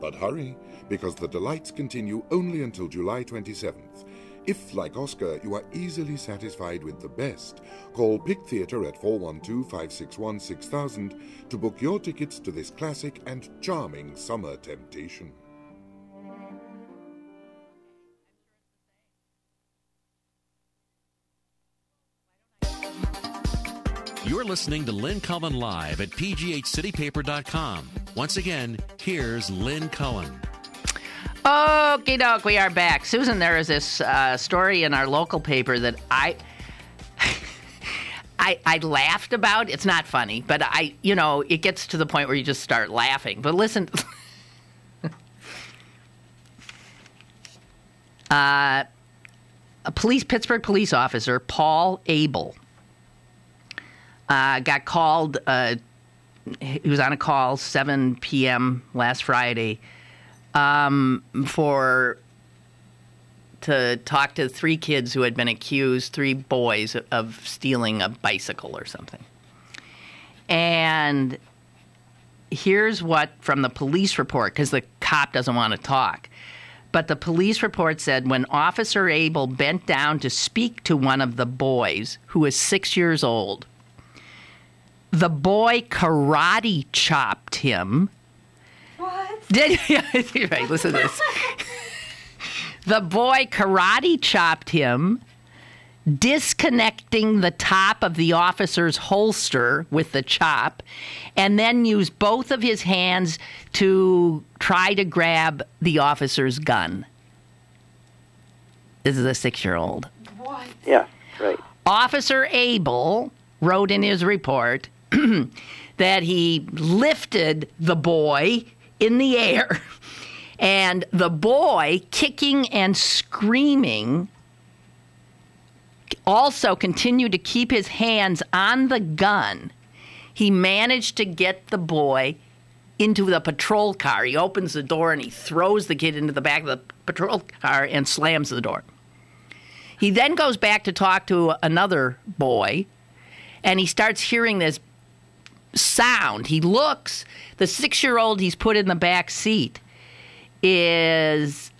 But hurry, because the delights continue only until July 27th. If, like Oscar, you are easily satisfied with the best, call Pick Theatre at 412-561-6000 to book your tickets to this classic and charming summer temptation. You're listening to Lynn Cullen Live at pghcitypaper.com. Once again, here's Lynn Cullen. Okie doke, we are back. Susan, there is this story in our local paper that I laughed about. It's not funny, but it gets to the point where you just start laughing. But listen. A Pittsburgh police officer, Paul Abel, got called. He was on a call 7 p.m. last Friday to talk to 3 kids who had been accused, 3 boys, of stealing a bicycle or something. And here's what from the police report, because the cop doesn't want to talk. But the police report said when Officer Abel bent down to speak to one of the boys, who was 6 years old, the boy karate chopped him. What? Right, listen to this. The boy karate chopped him, disconnecting the top of the officer's holster with the chop, and then used both of his hands to try to grab the officer's gun. This is a 6-year-old. What? Yeah, right. Officer Abel wrote in his report that he lifted the boy in the air, and the boy, kicking and screaming, also continued to keep his hands on the gun. He managed to get the boy into the patrol car. He opens the door and he throws the kid into the back of the patrol car and slams the door. He then goes back to talk to another boy, and he starts hearing this sound. He looks. The 6-year-old he's put in the back seat is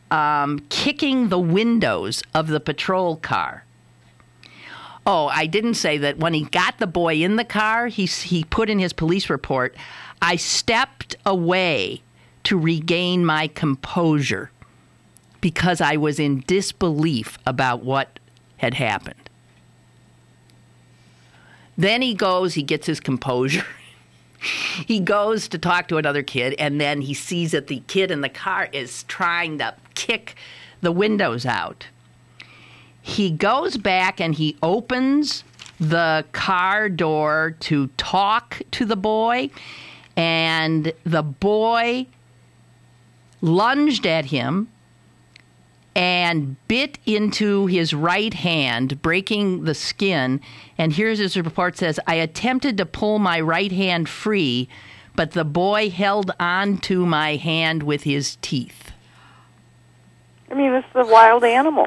kicking the windows of the patrol car. Oh, I didn't say that when he got the boy in the car, he put in his police report, I stepped away to regain my composure because I was in disbelief about what had happened. Then he gets his composure. He goes to talk to another kid, and then he sees that the kid in the car is trying to kick the windows out. He goes back and he opens the car door to talk to the boy, and the boy lunged at him and bit into his right hand, breaking the skin. And here's his report says, I attempted to pull my right hand free, but the boy held on to my hand with his teeth. I mean, it's a wild animal.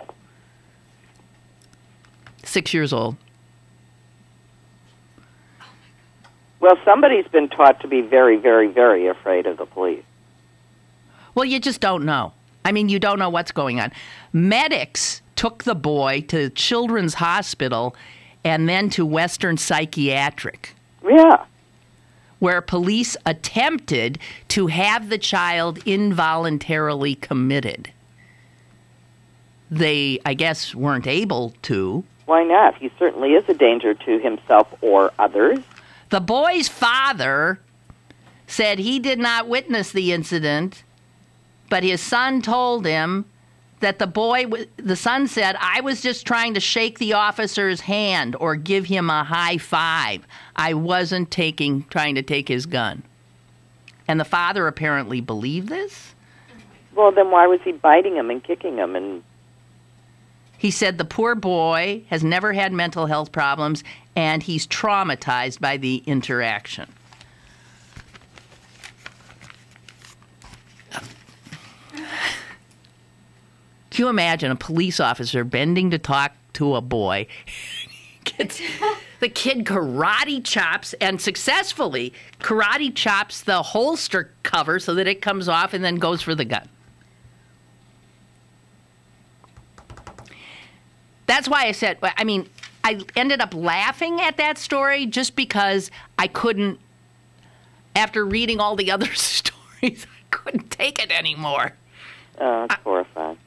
6 years old. Well, somebody's been taught to be very, very, very afraid of the police. Well, you just don't know. I mean, you don't know what's going on. Medics took the boy to Children's Hospital and then to Western Psychiatric. Yeah. Where police attempted to have the child involuntarily committed. They, I guess, weren't able to. Why not? He certainly is a danger to himself or others. The boy's father said he did not witness the incident, but his son told him that the son said, I was just trying to shake the officer's hand or give him a high five. I wasn't trying to take his gun. And the father apparently believed this? Well, then why was he biting him and kicking him? And he said the poor boy has never had mental health problems, and he's traumatized by the interaction. Can you imagine a police officer bending to talk to a boy? The kid karate chops, and successfully karate chops the holster cover so that it comes off and then goes for the gun. That's why I said, I mean, I ended up laughing at that story just because I couldn't, after reading all the other stories, I couldn't take it anymore. Oh, it's horrifying.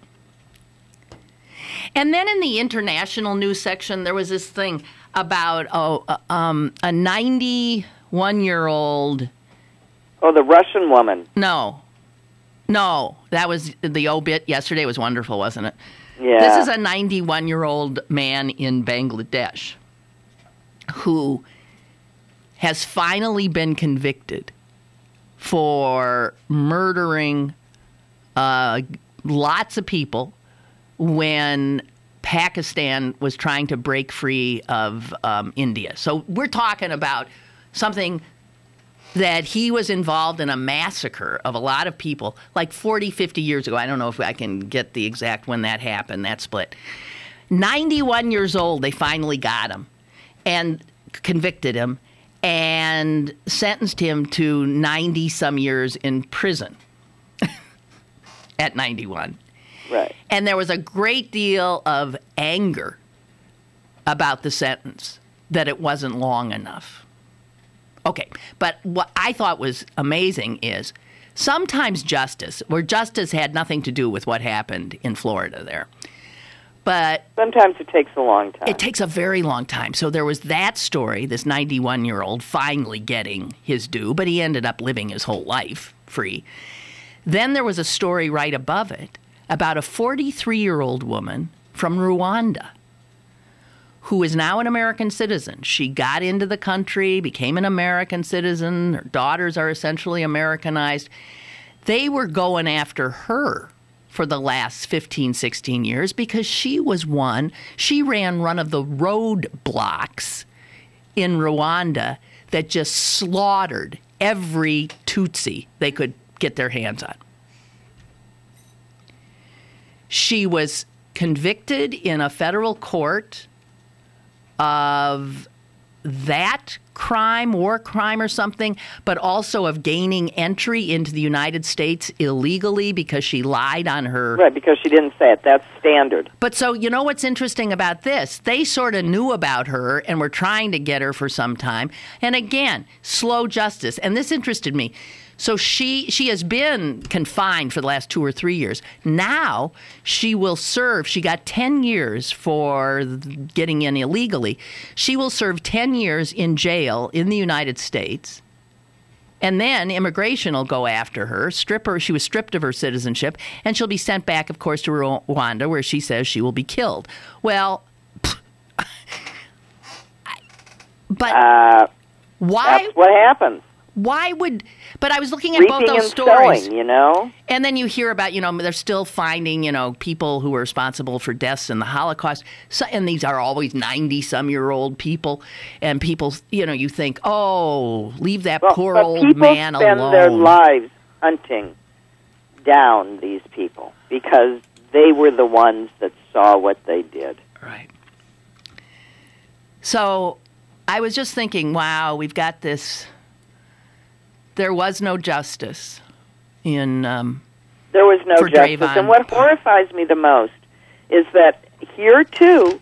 And then in the international news section, there was this thing about a 91-year-old. Oh, the Russian woman. No, that was the obit yesterday. Was wonderful, wasn't it? Yeah. This is a 91-year-old man in Bangladesh who has finally been convicted for murdering lots of people when Pakistan was trying to break free of India. So we're talking about something that he was involved in a massacre of a lot of people like 40, 50 years ago. I don't know if I can get the exact when that happened, that split. 91 years old, they finally got him and convicted him and sentenced him to 90-some years in prison at 91. Right. And there was a great deal of anger about the sentence, that it wasn't long enough. Okay, but what I thought was amazing is sometimes justice had nothing to do with what happened in Florida there. But sometimes it takes a long time. It takes a very long time. So there was that story, this 91-year-old finally getting his due, but he ended up living his whole life free. Then there was a story right above it about a 43-year-old woman from Rwanda who is now an American citizen. She got into the country, became an American citizen. Her daughters are essentially Americanized. They were going after her for the last 15, 16 years because she ran one of the roadblocks in Rwanda that just slaughtered every Tutsi they could get their hands on. She was convicted in a federal court of that crime, war crime or something, but also of gaining entry into the United States illegally because she lied on her... Right, because she didn't say it. That's standard. But so, you know what's interesting about this? They sort of knew about her and were trying to get her for some time. And again, slow justice. And this interested me. So she has been confined for the last 2 or 3 years. Now she will serve, she got 10 years for getting in illegally. She will serve 10 years in jail in the United States. And then immigration will go after her, strip her. She was stripped of her citizenship, and she'll be sent back, of course, to Rwanda, where she says she will be killed. Well, but why? That's what happens. Why would... But I was looking at Reaping both those and stories. sowing, you know? And then you hear about, they're still finding, people who were responsible for deaths in the Holocaust. So, and these are always 90-some-year-old people. And people, you think, oh, leave that poor old man alone. People spend their lives hunting down these people because they were the ones that saw what they did. Right. So I was just thinking, wow, we've got this... There was no justice in there was no justice. And what horrifies me the most is that here, too,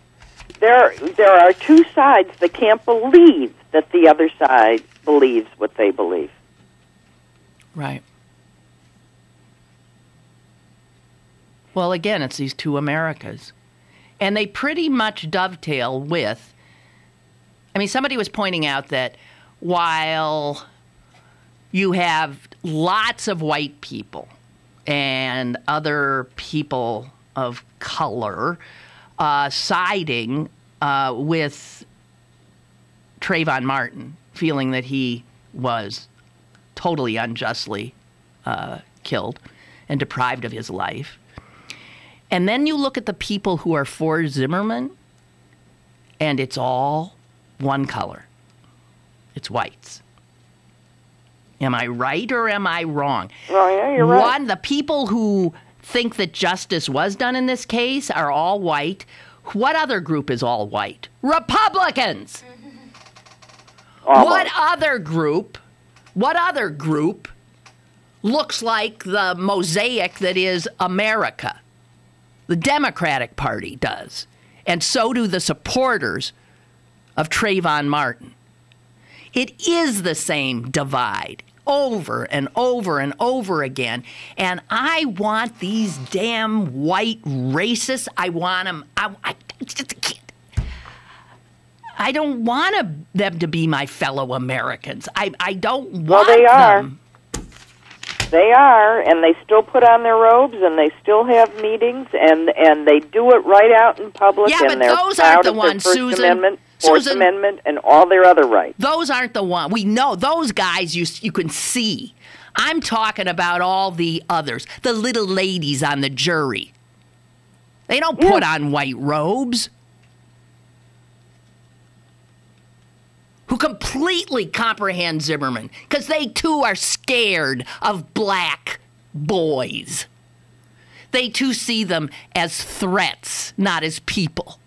there are two sides that can't believe that the other side believes what they believe. Right. Well, again, it's these two Americas. And they pretty much dovetail with... somebody was pointing out that while... you have lots of white people and other people of color siding with Trayvon Martin, feeling that he was totally unjustly killed and deprived of his life. And then you look at the people who are for Zimmerman, and it's all one color. It's whites. Am I right or am I wrong? Oh, yeah, you're right. The people who think that justice was done in this case are all white. What other group is all white? Republicans! Almost. What other group looks like the mosaic that is America? The Democratic Party does. And so do the supporters of Trayvon Martin. It is the same divide over and over and over again. And I want these damn white racists, I want them, I just can't. I don't want them to be my fellow Americans. I don't want well, they are. them. They are, and they still put on their robes, and they still have meetings, and they do it right out in public. Yeah, and but they're those proud aren't the of ones, their First Susan. Amendment, Fourth Amendment, and all their other rights. Those aren't the ones. We know those guys you can see. I'm talking about all the others, the little ladies on the jury. They don't put on white robes. Who completely comprehend Zimmerman because they too are scared of black boys. They too see them as threats, not as people.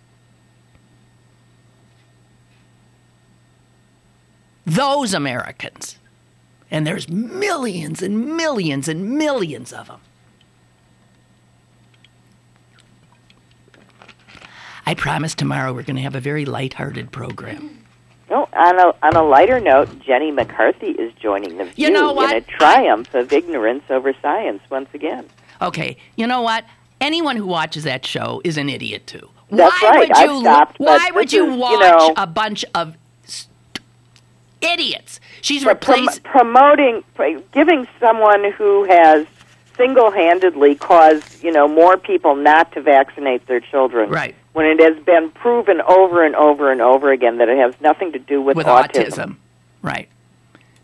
Those Americans, and there's millions and millions and millions of them. I promise tomorrow we're going to have a very lighthearted program. No, on a lighter note, Jenny McCarthy is joining the View in a triumph of ignorance over science once again. Okay, you know what? Anyone who watches that show is an idiot too. That's right. I've stopped. Why would you watch a bunch of idiots? She's giving someone who has single-handedly caused, more people not to vaccinate their children. Right. When it has been proven over and over and over again that it has nothing to do with autism. Right.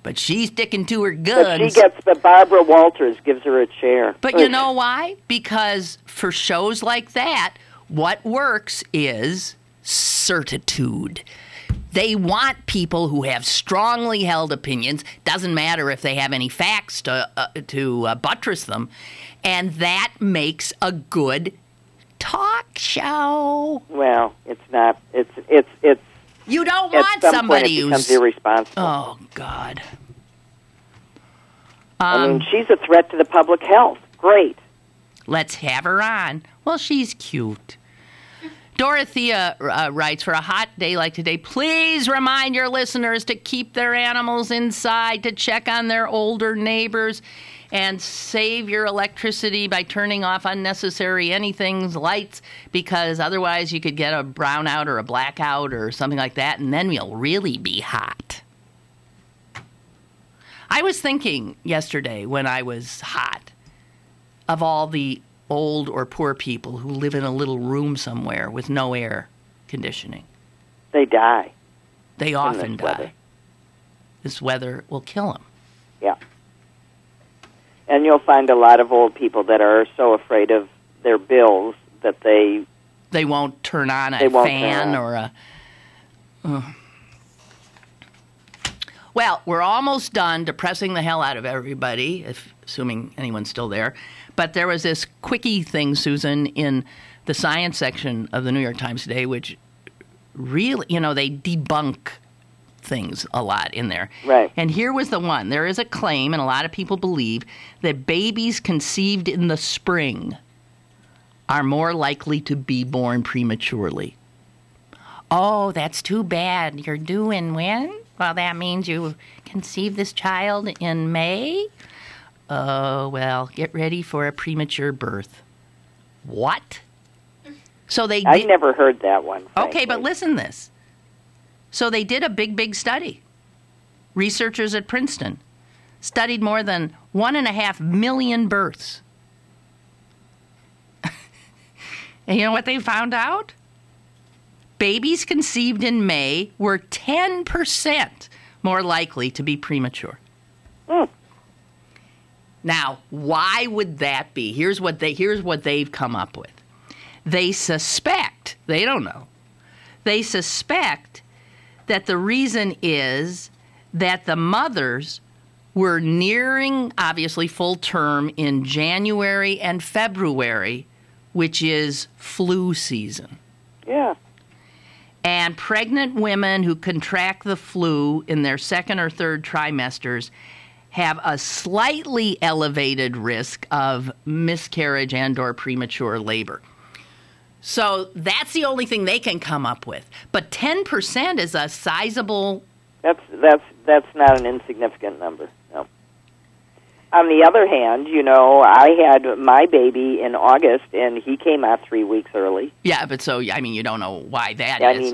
But she's sticking to her guns. But she gets the Barbara Walters gives her a chair. But you know why? Because for shows like that, what works is certitude. They want people who have strongly held opinions. Doesn't matter if they have any facts to buttress them. And that makes a good talk show. Well, it's not. It's. You don't want somebody who becomes irresponsible. Oh God. I mean, she's a threat to the public health. Great. Let's have her on. Well, she's cute. Dorothea writes, for a hot day like today, please remind your listeners to keep their animals inside, to check on their older neighbors, and save your electricity by turning off unnecessary lights, because otherwise you could get a brownout or a blackout or something like that, and then you'll really be hot. I was thinking yesterday when I was hot of all the old or poor people who live in a little room somewhere with no air conditioning. They die. They often die. This weather will kill them. Yeah. And you'll find a lot of old people that are so afraid of their bills that they won't turn on a fan or a... Well, we're almost done depressing the hell out of everybody, assuming anyone's still there. But there was this quickie thing, Susan, in the science section of the New York Times today, which really, they debunk things a lot in there. Right. And here was the one. There is a claim, and a lot of people believe, that babies conceived in the spring are more likely to be born prematurely. Oh, that's too bad. You're due in when? Well, that means you conceived this child in May? Oh, well, get ready for a premature birth. What? So I've never heard that one. Frankly. Okay, but listen to this. So they did a big study. Researchers at Princeton studied more than 1.5 million births. And you know what they found out? Babies conceived in May were 10% more likely to be premature. Now, why would that be? Here's what they've come up with. They suspect, they don't know, they suspect that the reason is that the mothers were nearing, obviously, full term in January and February, which is flu season. Yeah. And pregnant women who contract the flu in their second or third trimesters have a slightly elevated risk of miscarriage and or premature labor. So that's the only thing they can come up with. But 10% is a sizable... That's not an insignificant number, no. On the other hand, I had my baby in August, and he came out 3 weeks early. Yeah, but you don't know why that is.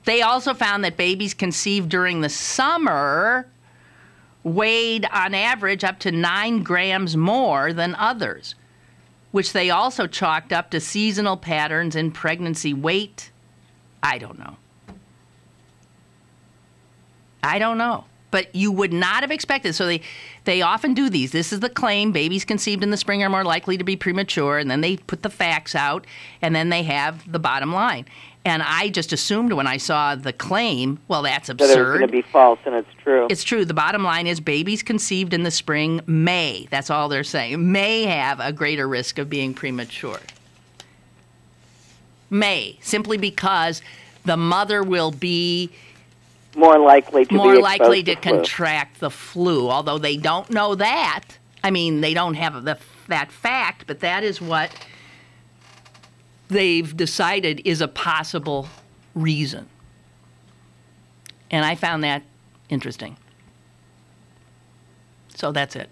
They also found that babies conceived during the summer weighed, on average, up to 9 grams more than others, which they also chalked up to seasonal patterns in pregnancy weight. I don't know. But you would not have expected. So they often do these. This is the claim. Babies conceived in the spring are more likely to be premature. And then they put the facts out. And then they have the bottom line. And I just assumed when I saw the claim, well, that's absurd. That it was going to be false, and it's true. It's true. The bottom line is babies conceived in the spring may, that's all they're saying, may have a greater risk of being premature. May, simply because the mother will be more likely to contract the flu, although they don't know that. I mean, they don't have that fact, but that is what they've decided is a possible reason. And I found that interesting. So that's it.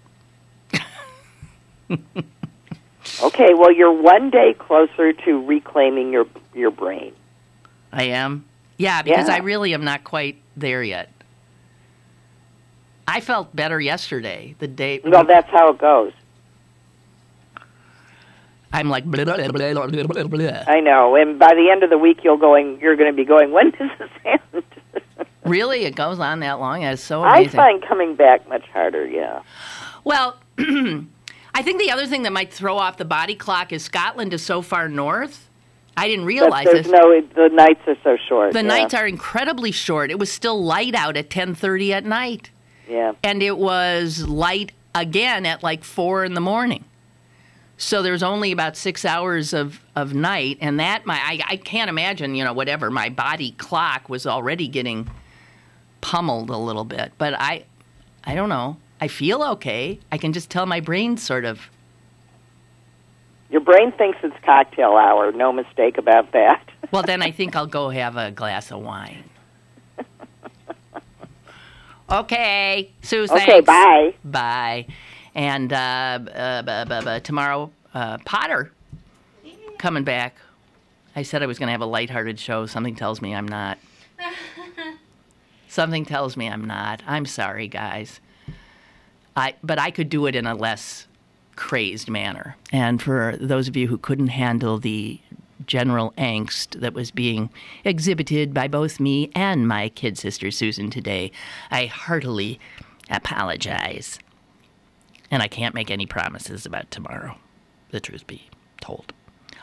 Okay, well, you're one day closer to reclaiming your brain. I am? Yeah, because I really am not quite there yet. I felt better yesterday, the day... Well, that's how it goes. I'm like... Blah, blah, blah, blah, blah, blah. I know, and by the end of the week, you're going to be going, when does this end? Really? It goes on that long? It's so amazing. I find coming back much harder, yeah. Well, I think the other thing that might throw off the body clock is Scotland is so far north. I didn't realize this. The nights are so short. The nights are incredibly short. It was still light out at 10:30 at night. Yeah. And it was light again at like 4 in the morning. So there's only about 6 hours of night, and that I can't imagine, whatever, my body clock was already getting pummeled a little bit. But I don't know. I feel okay. I can just tell my brain sort of. Your brain thinks it's cocktail hour. No mistake about that. Well, then I think I'll go have a glass of wine. Okay, Sue, thanks. Okay, bye. Bye. And tomorrow, Potter coming back. I said I was going to have a lighthearted show. Something tells me I'm not. Something tells me I'm not. I'm sorry, guys. But I could do it in a less crazed manner. And for those of you who couldn't handle the general angst that was being exhibited by both me and my kid sister Susan today, I heartily apologize. And I can't make any promises about tomorrow, the truth be told.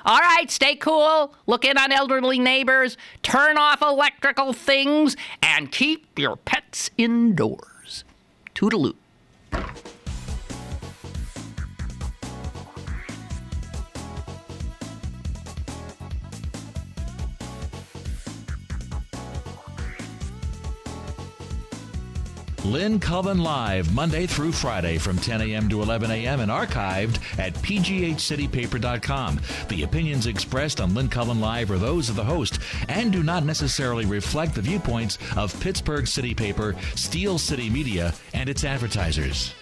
All right, stay cool, look in on elderly neighbors, turn off electrical things, and keep your pets indoors. Toodaloo. Lynn Cullen Live, Monday through Friday from 10 a.m. to 11 a.m. and archived at pghcitypaper.com. The opinions expressed on Lynn Cullen Live are those of the host and do not necessarily reflect the viewpoints of Pittsburgh City Paper, Steel City Media, and its advertisers.